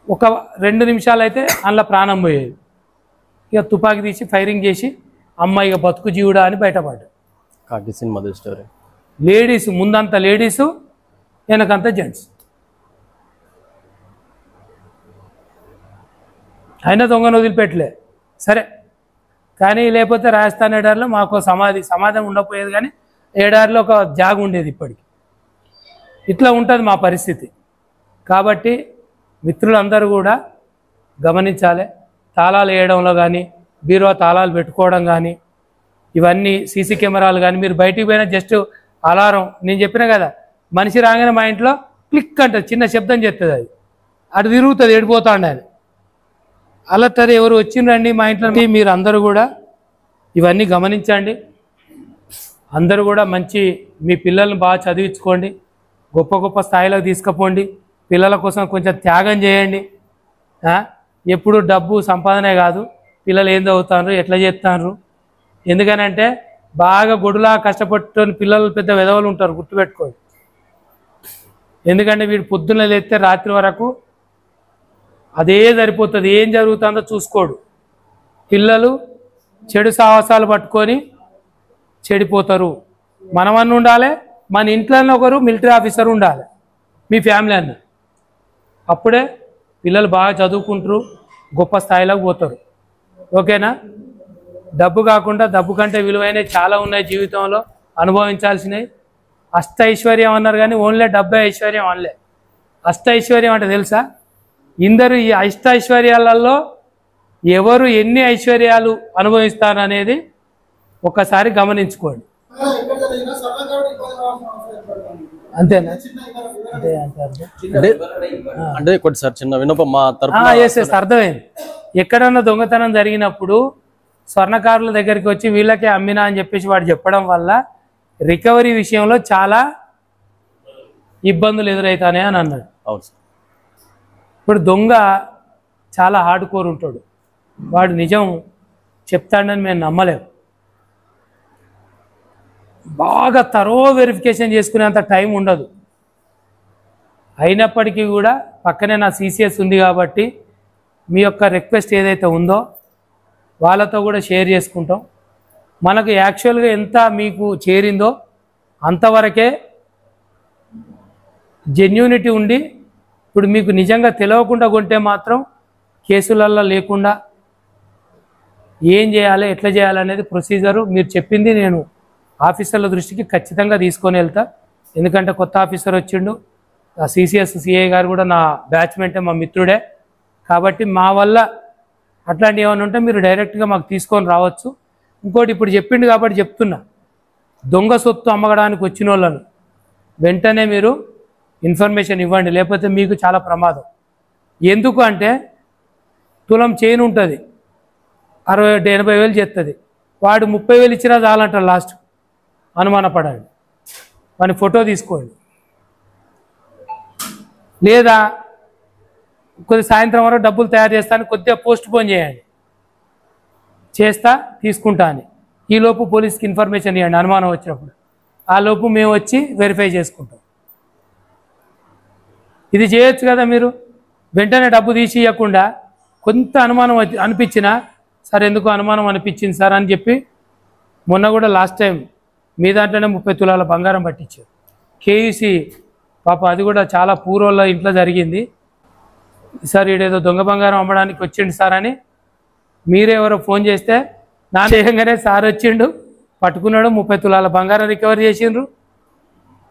ఒక 2 నిమిషాలు అయితే అందులో ప్రాణం పోయేది. ఇక తుపాకీ తీసి ఫైరింగ్ చేసి అమ్మాయి ఇక బతుకు జీవుడా అని బయటపడ్డా. లేడీస్ ముందంతా లేడీసు, వెనకంతా జెంట్స్. అయినా దొంగను వదిలిపెట్టలే. సరే కానీ లేకపోతే రాజస్థాన్ ఎడారిలో మాకు సమాధి ఉండకపోయేది, కానీ ఎడారిలో ఒక జాగ ఉండేది ఇప్పటికి. ఇట్లా ఉంటుంది మా పరిస్థితి. కాబట్టి మిత్రులందరూ కూడా గమనించాలి. తాళాలు వేయడంలో కానీ, బీరువా తాళాలు పెట్టుకోవడం కానీ, ఇవన్నీ సీసీ కెమెరాలు కానీ, మీరు బయటికి పోయినా జస్ట్ అలారం, నేను చెప్పిన కదా మనిషి రాగానే మా ఇంట్లో క్లిక్ అంటుంది, చిన్న శబ్దం చేస్తుంది, అది అటు తిరుగుతుంది, ఎడిపోతాండి అని అలర్ట్. ఎవరు వచ్చిండ్రండి మా ఇంట్లో, మీరు అందరూ కూడా ఇవన్నీ గమనించండి. అందరూ కూడా మంచి మీ పిల్లల్ని బాగా చదివించుకోండి, గొప్ప గొప్ప స్థాయిలోకి తీసుకుపోండి. పిల్లల కోసం కొంచెం త్యాగం చేయండి. ఎప్పుడు డబ్బు సంపాదనే కాదు, పిల్లలు ఏం చదువుతారు, ఎట్లా చేస్తారు. ఎందుకనంటే బాగా గొడులా కష్టపట్టుని పిల్లలు పెద్ద వెధవలు ఉంటారు, గుర్తుపెట్టుకోండి. ఎందుకంటే వీడు పొద్దున్న లేస్తే రాత్రి వరకు అదే సరిపోతుంది, ఏం జరుగుతుందో చూసుకోడు. పిల్లలు చెడు సాహసాలు పట్టుకొని చెడిపోతారు. మనమన్న ఉండాలి, మన ఇంట్లోనే ఒకరు మిలిటరీ ఆఫీసర్ ఉండాలి, మీ ఫ్యామిలీ అన్న. అప్పుడే పిల్లలు బాగా చదువుకుంటారు, గొప్ప స్థాయిలోకి పోతారు. ఓకేనా? డబ్బు కాకుండా, డబ్బు కంటే విలువైనవి చాలా ఉన్నాయి జీవితంలో, అనుభవించాల్సినవి. అష్ట ఐశ్వర్యం అన్నారు కానీ ఓన్లీ డబ్బే ఐశ్వర్యం అనలే. అష్ట ఐశ్వర్యం అంటే తెలుసా? ఇందరు ఈ అష్ట ఐశ్వర్యాలలో ఎవరు ఎన్ని ఐశ్వర్యాలు అనుభవిస్తారనేది ఒక్కసారి గమనించుకోండి. అంతేనా? అంటే సార్ చిన్న వినపం మా అర్థమైంది. ఎక్కడన్నా దొంగతనం జరిగినప్పుడు స్వర్ణకారుల దగ్గరికి వచ్చి వీళ్ళకే అమ్మినా అని చెప్పేసి వాడు చెప్పడం వల్ల రికవరీ విషయంలో చాలా ఇబ్బందులు ఎదురవుతానే అని అన్నాడు. ఇప్పుడు దొంగ చాలా హార్డ్ కోర్ ఉంటాడు, వాడు నిజం చెప్తాడని మేము నమ్మలేము. బాగా తరో వెరిఫికేషన్ చేసుకునేంత టైం ఉండదు. అయినప్పటికీ కూడా పక్కనే నా CCS ఉంది కాబట్టి మీ యొక్క రిక్వెస్ట్ ఏదైతే ఉందో వాళ్ళతో కూడా షేర్ చేసుకుంటాం. మనకు యాక్చువల్గా ఎంత మీకు చేరిందో అంతవరకే జెన్యూనిటీ ఉండి ఇప్పుడు మీకు నిజంగా తెలియకుండా కొంటే మాత్రం కేసులల్లో లేకుండా ఏం చేయాలి, ఎట్లా చేయాలనేది ప్రొసీజరు మీరు చెప్పింది నేను ఆఫీసర్ల దృష్టికి ఖచ్చితంగా తీసుకొని వెళ్తా. ఎందుకంటే కొత్త ఆఫీసర్ వచ్చిండు, ఆ సిసిఎస్ సిఐ గారు కూడా నా బ్యాచ్మెంటే, మా మిత్రుడే. కాబట్టి మా వల్ల అట్లాంటివి ఏమైనా ఉంటే మీరు డైరెక్ట్గా మాకు తీసుకొని రావచ్చు. ఇంకోటి ఇప్పుడు చెప్పిండు కాబట్టి చెప్తున్నా, దొంగ సొత్తు అమ్మగడానికి వచ్చిన వాళ్ళను వెంటనే మీరు ఇన్ఫర్మేషన్ ఇవ్వండి, లేకపోతే మీకు చాలా ప్రమాదం. ఎందుకు అంటే తులం చైన్ ఉంటుంది, 60-80 చేస్తుంది, వాడు 30,000 ఇచ్చినా చాలంటారు లాస్ట్. అనుమానపడండి, వాని ఫోటో తీసుకోండి, లేదా కొద్ది సాయంత్రం వరకు డబ్బులు తయారు చేస్తాను కొద్దిగా పోస్ట్ పోన్ చేయండి, చేస్తా తీసుకుంటా అని. ఈలోపు పోలీస్కి ఇన్ఫర్మేషన్ ఇవ్వండి అనుమానం వచ్చినప్పుడు, ఆ లోపు మేము వచ్చి వెరిఫై చేసుకుంటాం. ఇది చేయొచ్చు కదా మీరు. వెంటనే డబ్బు తీసి ఇవ్వకుండా కొంత అనుమానం అనిపించినా, సార్ ఎందుకు అనుమానం అనిపించింది సార్ అని చెప్పి, మొన్న కూడా లాస్ట్ టైం మీ దాంట్లోనే 30 తులాల బంగారం పట్టించారు కేయూసీ పాప, అది కూడా చాలా పూర్వల ఇంట్లో జరిగింది. సార్ ఈడేదో దొంగ బంగారం అమ్మడానికి వచ్చిండు సార్ అని మీరే ఎవరో ఫోన్ చేస్తే నా చేయంగానే సార్ వచ్చిండు, పట్టుకున్నాడు, 30 తులాల బంగారం రికవర్ చేసిండ్రు,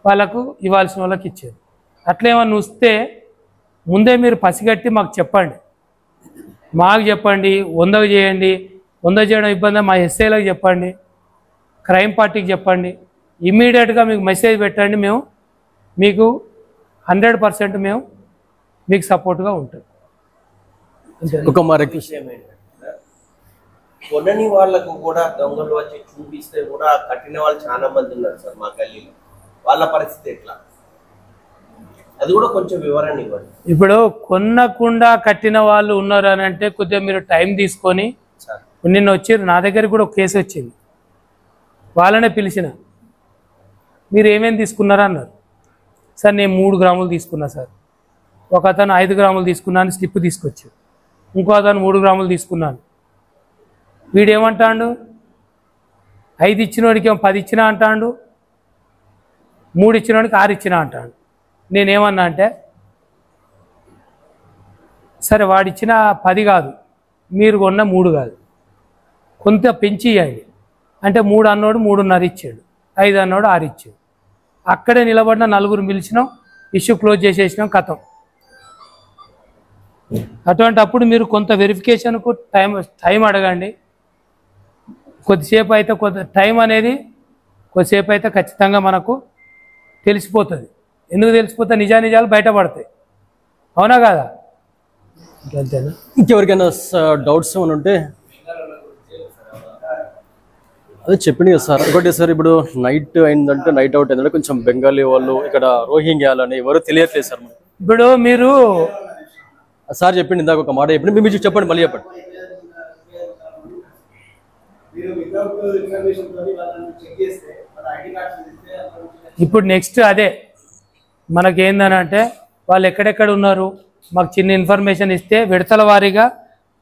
వాళ్ళకు ఇవ్వాల్సిన వాళ్ళకి ఇచ్చారు. అట్లేమన్నా వస్తే ముందే మీరు పసిగట్టి మాకు చెప్పండి, మాకు చెప్పండి, 100కు చేయండి. 100 చేయడం ఇబ్బంది మా ఎస్ఐలకు చెప్పండి, క్రైమ్ పార్టీకి చెప్పండి, ఇమ్మీడియట్గా మీకు మెసేజ్ పెట్టండి. మేము మీకు 100% మేము మీకు సపోర్ట్గా ఉంటుంది. ఒక మా రిక్వెస్ట్, కొనని వాళ్ళకు కూడా దొంగలు వచ్చి చూపిస్తే కూడా కట్టిన వాళ్ళు చాలా మంది ఉన్నారు సార్ మా గల్లీలో. వాళ్ళ పరిస్థితి ఎట్లా, అది కూడా కొంచెం వివరణ ఇవ్వండి. ఇప్పుడు కొనకుండా కట్టిన వాళ్ళు ఉన్నారు అని అంటే కొద్దిగా మీరు టైం తీసుకొని, నిన్న వచ్చారు నా దగ్గరికి కూడా ఒక కేసు వచ్చింది, వాళ్ళనే పిలిచిన, మీరు ఏమేమి తీసుకున్నారా అన్నారు. సార్ నేను 3 గ్రాములు తీసుకున్నా సార్, ఒక అతను 5 గ్రాములు తీసుకున్నాను స్లిప్ తీసుకొచ్చాడు, ఇంకో అతను 3 గ్రాములు తీసుకున్నాను. వీడేమంటాడు, 5 ఇచ్చినోడికి 10 ఇచ్చినా అంటాడు, 3 ఇచ్చినోడికి 6 ఇచ్చినా అంటాడు. నేనేమన్నా అంటే, సరే వాడిచ్చిన 10 కాదు, మీరు కొన్న 3 కాదు, కొంత పెంచి ఇవ్వండి అంటే 3 అన్నోడు 3.5 ఇచ్చాడు, 5 అన్నోడు 6 ఇచ్చాడు. అక్కడే నిలబడిన 4 పిలిచినాం, ఇష్యూ క్లోజ్ చేసేసినాం, కథం. అటువంటి అప్పుడు మీరు కొంత వెరిఫికేషన్కు టైం అడగండి. కొద్దిసేపు అయితే టైం అనేది కొద్దిసేపు అయితే ఖచ్చితంగా మనకు తెలిసిపోతుంది. ఎందుకు తెలిసిపోతే నిజానిజాలు బయటపడతాయి, అవునా కాదా? అంతేనా? ఇంకెవరికైనా డౌట్స్ ఏమైనా ఉంటే అదే చెప్పింది కదా సార్. ఒకటి సార్, ఇప్పుడు నైట్ అయిందంటే, నైట్ అవుట్ అయిందంటే కొంచెం బెంగాలీ వాళ్ళు ఇక్కడ రోహింగ్యాలని ఎవరు తెలియట్లేదు సార్. ఇప్పుడు మీరు సార్ చెప్పింది ఇందాక ఒక మాట చెప్పింది, మీరు చెప్పండి, మళ్ళీ చెప్పండి. ఇప్పుడు నెక్స్ట్ అదే మనకేందని అంటే, వాళ్ళు ఎక్కడెక్కడ ఉన్నారు మాకు చిన్న ఇన్ఫర్మేషన్ ఇస్తే విడతల వారీగా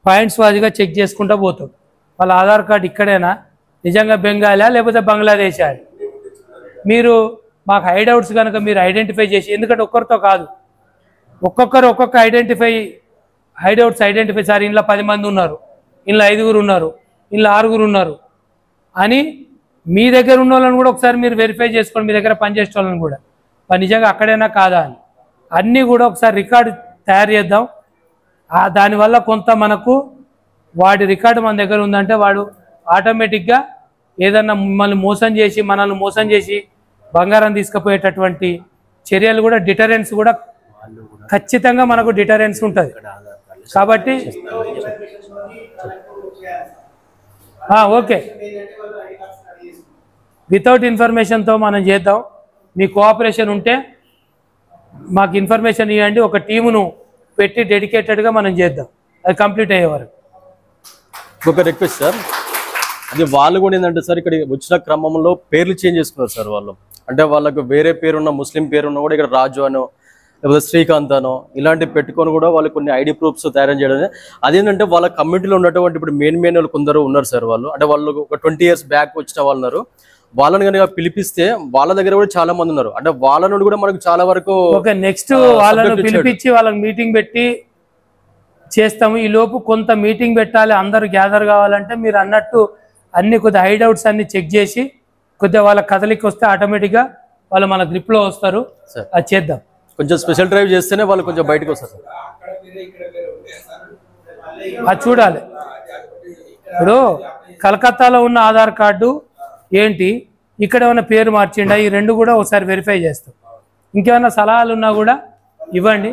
పాయింట్స్ వారీగా చెక్ చేసుకుంటూ పోతాం. వాళ్ళ ఆధార్ కార్డు ఇక్కడేనా, నిజంగా బెంగాలా లేకపోతే బంగ్లాదేశా అని మీరు మాకు హైడౌట్స్ కనుక మీరు ఐడెంటిఫై చేసి, ఎందుకంటే ఒక్కరితో కాదు, ఒక్కొక్కరు ఒక్కొక్క హైడౌట్స్ ఐడెంటిఫై, సార్ ఇంట్లో 10 మంది ఉన్నారు, ఇంట్లో 5 ఉన్నారు, ఇంట్లో 6 ఉన్నారు అని మీ దగ్గర ఉన్న వాళ్ళని కూడా ఒకసారి మీరు వెరిఫై చేసుకోండి, మీ దగ్గర పనిచేసే వాళ్ళని కూడా నిజంగా అక్కడైనా కాదా అని అన్నీ కూడా ఒకసారి రికార్డు తయారు చేద్దాం. దానివల్ల కొంత మనకు వాడి రికార్డు మన దగ్గర ఉందంటే వాడు ఆటోమేటిక్గా ఏదన్నా మనల్ని మోసం చేసి బంగారం తీసుకుపోయేటటువంటి చర్యలు కూడా డిటరెన్స్ కూడా ఖచ్చితంగా మనకు డిటరెన్స్ ఉంటుంది. కాబట్టి ఓకే, వితౌట్ ఇన్ఫర్మేషన్తో మనం చేద్దాం. మీ కోఆపరేషన్ ఉంటే మాకు ఇన్ఫర్మేషన్ ఇవ్వండి, ఒక టీమును పెట్టి డెడికేటెడ్గా మనం చేద్దాం, అది కంప్లీట్ అయ్యే వరకు. ఒక రిక్వెస్ట్ సార్, అది వాళ్ళు కూడా ఏంటంటే సార్, ఇక్కడ వచ్చిన క్రమంలో పేర్లు చేంజ్ చేసుకున్నారు సార్ వాళ్ళు. అంటే వాళ్ళకు వేరే పేరున్న, ముస్లిం పేరున్న కూడా ఇక్కడ రాజు అనో లేకపోతే శ్రీకాంత్ అనో ఇలాంటివి పెట్టుకొని కూడా వాళ్ళు కొన్ని ఐడి ప్రూఫ్స్ తయారు చేయడం. అదేంటంటే వాళ్ళ కమ్యూనిటీలో ఉన్నటువంటి ఇప్పుడు మెయిన్ వాళ్ళు కొందరు ఉన్నారు సార్. వాళ్ళు అంటే వాళ్ళు ఒక 20 years బ్యాక్ వచ్చిన వాళ్ళు ఉన్నారు. వాళ్ళని కనుక పిలిపిస్తే వాళ్ళ దగ్గర కూడా చాలా మంది ఉన్నారు, అంటే వాళ్ళ నుండి కూడా మనకు చాలా వరకు నెక్స్ట్ వాళ్ళను పిలిపించి వాళ్ళకి మీటింగ్ పెట్టి చేస్తాము. ఈ లోపు కొంత మీటింగ్ పెట్టాలి, అందరూ గ్యాదర్ కావాలంటే మీరు అన్నట్టు అన్ని కొద్దిగా హైడౌట్స్ అన్ని చెక్ చేసి కొద్దిగా వాళ్ళ కదలికి వస్తే ఆటోమేటిక్గా వాళ్ళు మన గ్రిప్ లో వస్తారు. అది చేద్దాం, కొంచెం స్పెషల్ డ్రైవ్ చేస్తేనే వాళ్ళు కొంచెం బయటకు వస్తారు. అది చూడాలి. ఇప్పుడు కలకత్తాలో ఉన్న ఆధార్ కార్డు ఏంటి, ఇక్కడ ఏమైనా పేరు మార్చిండా, ఈ రెండు కూడా ఒకసారి వెరిఫై చేస్తాం. ఇంకేమైనా సలహాలు ఉన్నా కూడా ఇవ్వండి.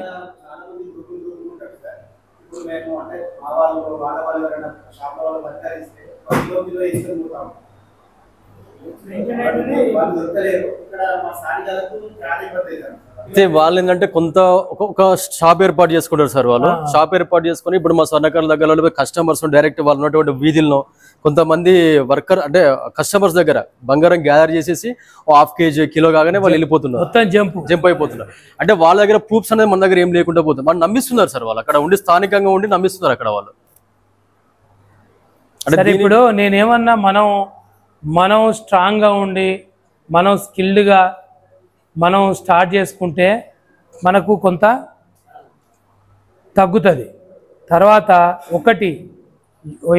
అయితే వాళ్ళు ఏంటంటే కొంత ఒక షాప్ ఏర్పాటు చేసుకుంటారు సార్. వాళ్ళు షాప్ ఏర్పాటు చేసుకుని ఇప్పుడు మా స్వర్ణకారుల దగ్గర కస్టమర్స్ డైరెక్ట్ వాళ్ళు ఉన్నటువంటి వీధుల్లో కొంతమంది వర్కర్ అంటే కస్టమర్స్ దగ్గర బంగారం గ్యాదర్ చేసేసి ½ కేజీ కిలో కాగానే వాళ్ళు వెళ్ళిపోతున్నారు, మొత్తం జంప్ అయిపోతున్నారు. అంటే వాళ్ళ దగ్గర ప్రూఫ్స్ అనేది మన దగ్గర ఏం లేకుండా పోతుంది, మనం నమ్మిస్తున్నారు సార్. వాళ్ళు అక్కడ ఉండి స్థానికంగా ఉండి నమ్మిస్తున్నారు అక్కడ వాళ్ళు. అంటే ఇప్పుడు నేనేమన్నా మనం స్ట్రాంగ్ గా ఉండి మనం స్కిల్డ్గా మనం స్టార్ట్ చేసుకుంటే మనకు కొంత తగ్గుతుంది. తర్వాత ఒకటి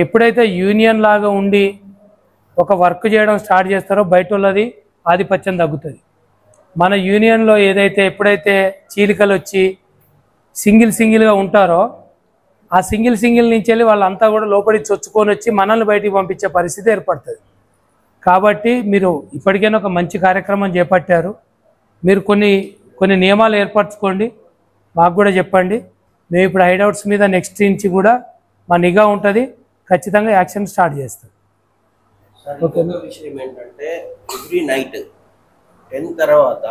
ఎప్పుడైతే యూనియన్ లాగా ఉండి ఒక వర్క్ చేయడం స్టార్ట్ చేస్తారో బయట వాళ్ళది ఆధిపత్యం తగ్గుతుంది. మన యూనియన్లో ఎప్పుడైతే చీలికలు వచ్చి సింగిల్గా ఉంటారో ఆ సింగిల్ నుంచి వెళ్ళి వాళ్ళంతా కూడా లోపలికి చొచ్చుకొని వచ్చి మనల్ని బయటికి పంపించే పరిస్థితి ఏర్పడుతుంది. కాబట్టి మీరు ఇప్పటికైనా ఒక మంచి కార్యక్రమం చేపట్టారు. మీరు కొన్ని నియమాలు ఏర్పరచుకోండి, మాకు కూడా చెప్పండి. మేము ఇప్పుడు హైడౌట్స్ మీద నెక్స్ట్ నుంచి కూడా మా నిఘా ఉంటుంది, ఖచ్చితంగా యాక్షన్ స్టార్ట్ చేస్తాం. ఓకే. విషయం ఏంటంటే ఎవ్రీ నైట్ 10 తర్వాత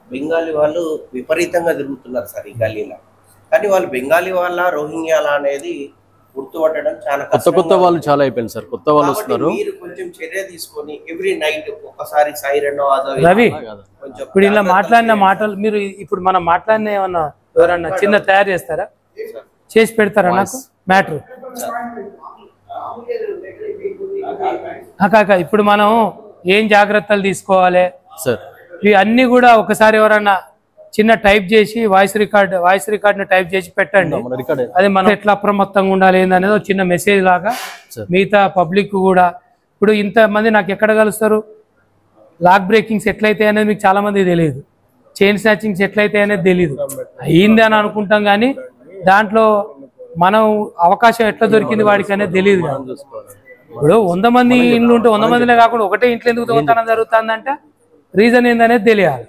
బెంగాలీ వాళ్ళు విపరీతంగా తిరుగుతున్నారు సార్ ఈ గల్లీలో. కానీ వాళ్ళు బెంగాలీ వాళ్ళ రోహింగ్యాల అనేది గుర్తుపట్టడం చాలా కొత్త వాళ్ళు చాలా అయిపోయింది సార్. కొత్త వాళ్ళు వస్తున్నారు. మీరు కొంచెం చర్య తీసుకొని ఎవ్రీ నైట్ ఒకసారి సైరన్ రవి ఇప్పుడు ఇలా మాట్లాడిన మాటలు మీరు ఇప్పుడు మనం మాట్లాడిన ఏమన్నా ఎవరన్నా చిన్న తయారు చేస్తారా, చేసి పెడతారా నాకు మ్యాటర్? కాక ఇప్పుడు మనం ఏం జాగ్రత్తలు తీసుకోవాలి సార్ ఇవి అన్ని కూడా ఒకసారి ఎవరన్నా చిన్న టైప్ చేసి వాయిస్ రికార్డ్ని టైప్ చేసి పెట్టండి. అది మనం ఎట్లా అప్రమత్తంగా ఉండాలి ఏందనేది చిన్న మెసేజ్ లాగా మిగతా పబ్లిక్ కూడా. ఇప్పుడు ఇంతమంది నాకు ఎక్కడ కలుస్తారు, లాక్ బ్రేకింగ్స్ ఎట్లయితే అనేది మీకు చాలా మంది తెలియదు, చైన్ స్నాచింగ్స్ ఎట్లయితే అనేది తెలియదు. అయ్యింది అని అనుకుంటాం కానీ దాంట్లో మనం అవకాశం ఎట్లా దొరికింది వాడికి అనేది తెలియదు. ఇప్పుడు 100 మంది ఇండ్లు ఉంటే 100 మందిలో కాకుండా ఒకటే ఇంట్లో ఎందుకు దొంగతనం జరుగుతుందంటే రీజన్ ఏందనేది తెలియాలి.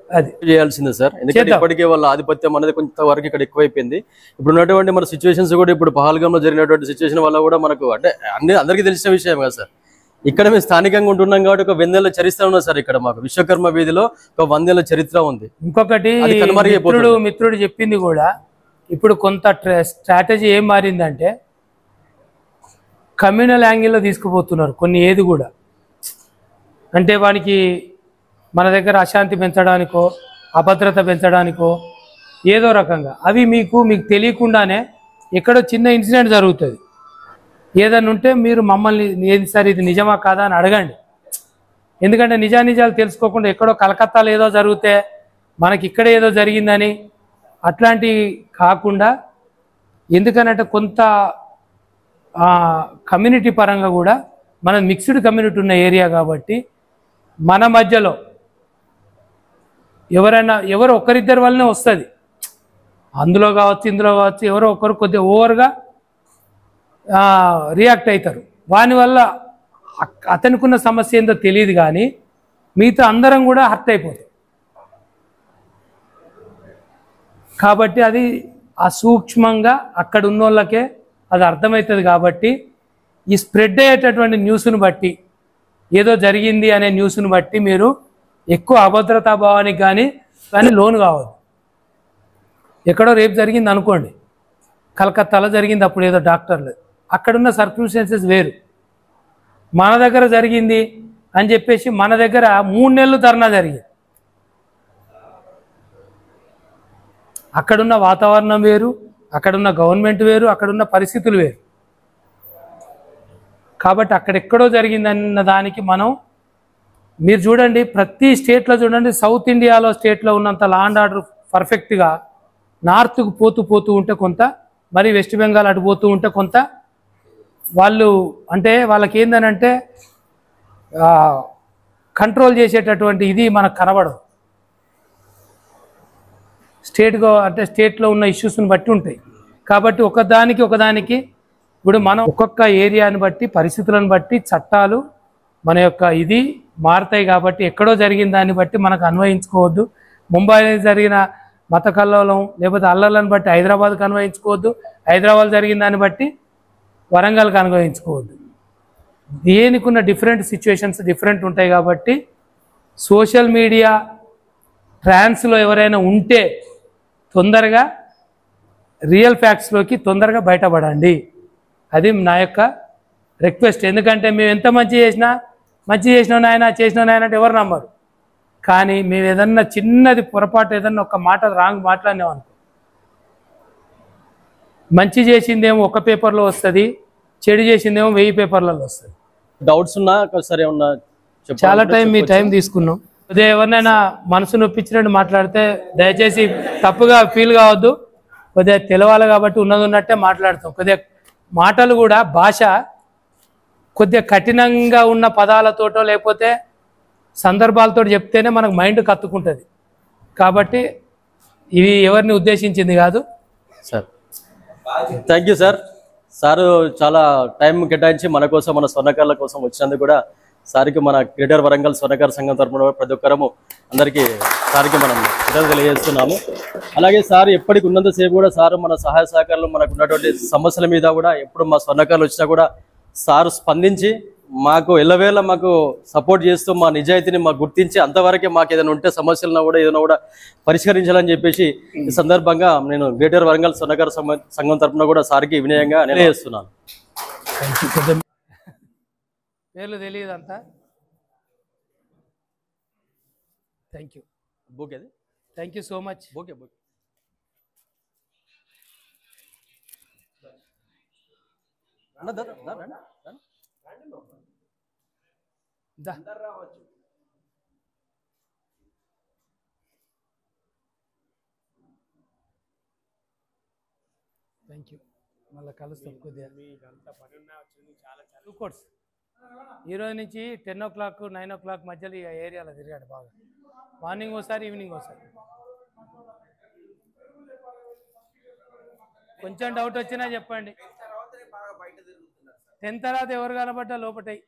అది చేయాల్సిందే సార్, ఎందుకంటే ఇప్పటికే వాళ్ళ ఆధిపత్యం అనేది కొంతవరకు ఇక్కడ ఎక్కువైపోయింది. ఇప్పుడు ఉన్నటువంటి మన సిచ్యువేషన్స్ కూడా ఇప్పుడు పహల్గామ్ లో జరిగినటువంటి సిచ్యువేషన్ వల్ల కూడా మనకు అంటే అందరికీ తెలిసిన విషయం కదా సార్. ఇక్కడ మేము స్థానికంగా ఉంటున్నాం కాబట్టి ఒక 100 ఏళ్ల చరిత్ర ఉన్నది సార్. ఇక్కడ మాకు విశ్వకర్మ వీధిలో ఒక 100 ఏళ్ల చరిత్ర ఉంది. ఇంకొకటి మిత్రుడు చెప్పింది కూడా ఇప్పుడు కొంత స్ట్రాటజీ ఏం మారిందంటే కమ్యూనల్ యాంగిల్లో తీసుకుపోతున్నారు కొన్ని. ఏది కూడా అంటే వానికి మన దగ్గర అశాంతి పెంచడానికో అభద్రత పెంచడానికో ఏదో రకంగా అవి మీకు తెలియకుండానే ఎక్కడో చిన్న ఇన్సిడెంట్ జరుగుతుంది. ఏదన్నా ఉంటే మీరు మమ్మల్ని ఏది సార్ ఇది నిజమా కాదా అని అడగండి. ఎందుకంటే నిజాలు తెలుసుకోకుండా ఎక్కడో కలకత్తాలో ఏదో జరిగితే మనకి ఇక్కడ ఏదో జరిగిందని అట్లాంటివి కాకుండా, ఎందుకనంటే కొంత కమ్యూనిటీ పరంగా కూడా మన మిక్స్డ్ కమ్యూనిటీ ఉన్న ఏరియా కాబట్టి మన మధ్యలో ఎవరు ఒకరిద్దరి వల్లనే వస్తుంది. అందులో కావచ్చు ఇందులో కావచ్చు ఎవరో ఒకరు కొద్దిగా ఓవర్గా రియాక్ట్ అవుతారు. దానివల్ల అతనికున్న సమస్య ఏందో తెలియదు కానీ మిగతా అందరం కూడా హర్ట్ అయిపోతాం. కాబట్టి అది సూక్ష్మంగా అక్కడ ఉన్న వాళ్ళకే అది అర్థమవుతుంది. కాబట్టి ఈ స్ప్రెడ్ అయ్యేటటువంటి న్యూస్ను బట్టి ఏదో జరిగింది అనే న్యూస్ను బట్టి మీరు ఎక్కువ అభద్రతా భావానికి కానీ లోను కావద్దు. ఎక్కడో రేపు జరిగింది అనుకోండి, కలకత్తాలో జరిగింది, అప్పుడు ఏదో డాక్టర్లు అక్కడున్న సర్క్యూస్టెన్సెస్ వేరు. మన దగ్గర జరిగింది అని చెప్పేసి మన దగ్గర 3 నెలలు ధర్నా జరిగింది. అక్కడున్న వాతావరణం వేరు, అక్కడున్న గవర్నమెంట్ వేరు, అక్కడున్న పరిస్థితులు వేరు. కాబట్టి అక్కడెక్కడో జరిగిందన్న దానికి మనం మీరు చూడండి ప్రతి స్టేట్లో చూడండి, సౌత్ ఇండియాలో స్టేట్లో ఉన్నంత లా అండ్ ఆర్డర్ పర్ఫెక్ట్గా నార్త్కు పోతూ ఉంటే కొంత, మరి వెస్ట్ బెంగాల్ అటు పోతూ ఉంటే కొంత, వాళ్ళు అంటే వాళ్ళకి ఏందనంటే కంట్రోల్ చేసేటటువంటి ఇది మనకు కనబడదు. స్టేట్లో ఉన్న ఇష్యూస్ని బట్టి ఉంటాయి. కాబట్టి ఒకదానికి ఇప్పుడు మనం ఒక్కొక్క ఏరియాని బట్టి, పరిస్థితులను బట్టి చట్టాలు మన యొక్క ఇది మారుతాయి. కాబట్టి ఎక్కడో జరిగిన దాన్ని బట్టి మనకు అన్వయించుకోవద్దు. ముంబైలో జరిగిన మత కల్లోలం లేకపోతే అల్లర్లను బట్టి హైదరాబాద్కి అన్వయించుకోవద్దు. హైదరాబాద్ జరిగిన దాన్ని బట్టి వరంగల్కి అన్వయించుకోవద్దు. దేనికున్న డిఫరెంట్ సిచ్యువేషన్స్ డిఫరెంట్ ఉంటాయి. కాబట్టి సోషల్ మీడియా ట్రాన్స్లో ఎవరైనా ఉంటే తొందరగా రియల్ ఫ్యాక్ట్స్లోకి తొందరగా బయటపడండి. అది నా యొక్క రిక్వెస్ట్. ఎందుకంటే మేము ఎంత మంచి చేసినా నాయన అంటే ఎవరు నమ్మరు. కానీ మేము ఏదన్నా చిన్నది పొరపాటు ఏదన్నా ఒక మాట రాంగ్ మాట్లాడినాం అనుకో, మంచి చేసిందేమో ఒక పేపర్లో వస్తుంది, చెడు చేసిందేమో 1000 పేపర్లలో వస్తుంది. డౌట్స్ ఉన్నా సరే ఉన్నా చాలా మీ టైం తీసుకున్నాం. అదే ఎవరినైనా మనసు నొప్పించినట్టు మాట్లాడితే దయచేసి తప్పుగా ఫీల్ కావద్దు. కొద్దిగా తెలవాలి కాబట్టి ఉన్నట్టే మాట్లాడతాం. కొద్దిగా మాటలు కూడా భాష కొద్దిగా కఠినంగా ఉన్న పదాలతోటో లేకపోతే సందర్భాలతో చెప్తేనే మనకు మైండ్ కత్తుకుంటుంది. కాబట్టి ఇది ఎవరిని ఉద్దేశించింది కాదు. Sir thank you sir. Sir చాలా టైం కేటాయించి మన కోసం, మన స్వర్ణకారుల కోసం వచ్చినందుకు కూడా సార్కి మన గ్రేటర్ వరంగల్ స్వర్ణకార సంఘం తరఫున ప్రతి ఒక్కరము అందరికీ సార్కి మనం తెలియజేస్తున్నాము. అలాగే సార్ ఎప్పటికి ఉన్నంతసేపు కూడా సార్ మన సహాయ సహకారాలు మనకు ఉన్నటువంటి సమస్యల మీద కూడా ఎప్పుడు మా స్వర్ణకారులు వచ్చినా కూడా సారు స్పందించి మాకు ఎల్లవేళ మాకు సపోర్ట్ చేస్తూ మా నిజాయితీని మాకు గుర్తించి అంతవరకే మాకు ఏదైనా ఉంటే సమస్యలను కూడా ఏదైనా కూడా పరిష్కరించాలని చెప్పేసి ఈ సందర్భంగా నేను గ్రేటర్ వరంగల్ స్వర్ణకార సంఘం తరఫున కూడా సార్కి వినయంగా తెలియజేస్తున్నాను. పేర్లు తెలియదు అంతా. Thank you. Okay, thank you so much. Okay okay. Thank you. మళ్ళీ కలుస్తాం. కొద్దిగా టూ కోర్స్ ఈరోజు నుంచి 10 o'clock 9 o'clock మధ్యలో ఈ ఏరియాలో తిరిగాడు బాగా. మార్నింగ్ ఒకసారి, ఈవినింగ్ ఒకసారి. కొంచెం డౌట్ వచ్చినా చెప్పండి. 10 తర్వాత ఎవరు కనబడ్డా లోపటాయి.